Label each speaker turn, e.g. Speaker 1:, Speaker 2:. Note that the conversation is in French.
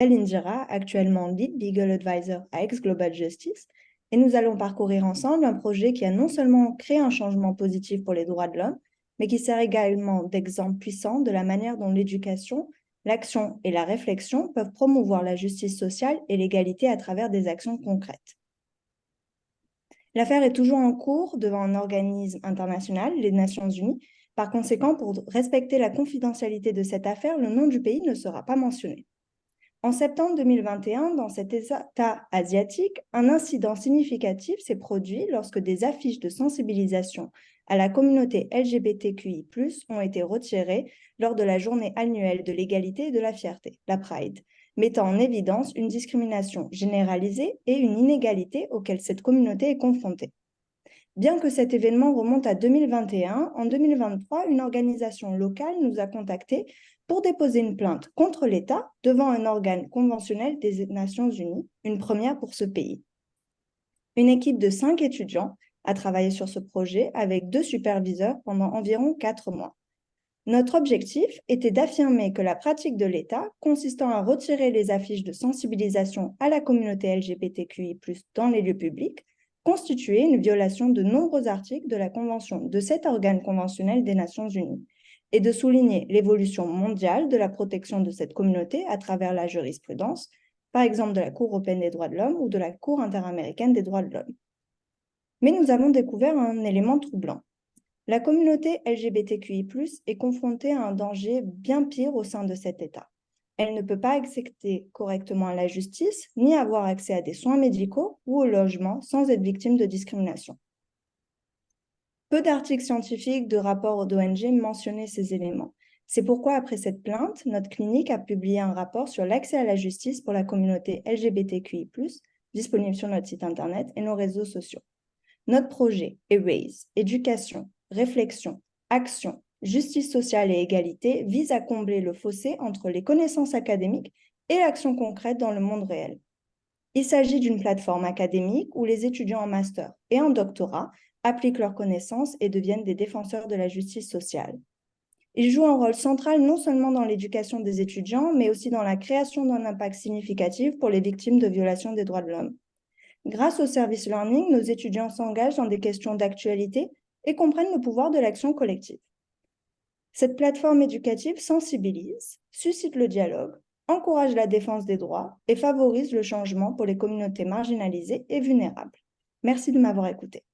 Speaker 1: Indira, actuellement Lead Legal Advisor à Ex Global Justice, et nous allons parcourir ensemble un projet qui a non seulement créé un changement positif pour les droits de l'homme, mais qui sert également d'exemple puissant de la manière dont l'éducation, l'action et la réflexion peuvent promouvoir la justice sociale et l'égalité à travers des actions concrètes. L'affaire est toujours en cours devant un organisme international, les Nations Unies. Par conséquent, pour respecter la confidentialité de cette affaire, le nom du pays ne sera pas mentionné. En septembre 2021, dans cet État asiatique, un incident significatif s'est produit lorsque des affiches de sensibilisation à la communauté LGBTQI+, ont été retirées lors de la journée annuelle de l'égalité et de la fierté, la Pride, mettant en évidence une discrimination généralisée et une inégalité auxquelles cette communauté est confrontée. Bien que cet événement remonte à 2021, en 2023, une organisation locale nous a contactés pour déposer une plainte contre l'État devant un organe conventionnel des Nations Unies, une première pour ce pays. Une équipe de 5 étudiants a travaillé sur ce projet avec 2 superviseurs pendant environ 4 mois. Notre objectif était d'affirmer que la pratique de l'État, consistant à retirer les affiches de sensibilisation à la communauté LGBTQI+, dans les lieux publics, constituait une violation de nombreux articles de la Convention de cet organe conventionnel des Nations Unies, et de souligner l'évolution mondiale de la protection de cette communauté à travers la jurisprudence, par exemple de la Cour européenne des droits de l'homme ou de la Cour interaméricaine des droits de l'homme. Mais nous avons découvert un élément troublant. La communauté LGBTQI+, est confrontée à un danger bien pire au sein de cet État. Elle ne peut pas accéder correctement à la justice, ni avoir accès à des soins médicaux ou au logement sans être victime de discrimination. Peu d'articles scientifiques, de rapports d'ONG mentionnaient ces éléments. C'est pourquoi, après cette plainte, notre clinique a publié un rapport sur l'accès à la justice pour la communauté LGBTQI+, disponible sur notre site internet et nos réseaux sociaux. Notre projet ERASE, éducation, réflexion, action, justice sociale et égalité vise à combler le fossé entre les connaissances académiques et l'action concrète dans le monde réel. Il s'agit d'une plateforme académique où les étudiants en master et en doctorat appliquent leurs connaissances et deviennent des défenseurs de la justice sociale. Ils jouent un rôle central non seulement dans l'éducation des étudiants, mais aussi dans la création d'un impact significatif pour les victimes de violations des droits de l'homme. Grâce au service learning, nos étudiants s'engagent dans des questions d'actualité et comprennent le pouvoir de l'action collective. Cette plateforme éducative sensibilise, suscite le dialogue, encourage la défense des droits et favorise le changement pour les communautés marginalisées et vulnérables. Merci de m'avoir écouté.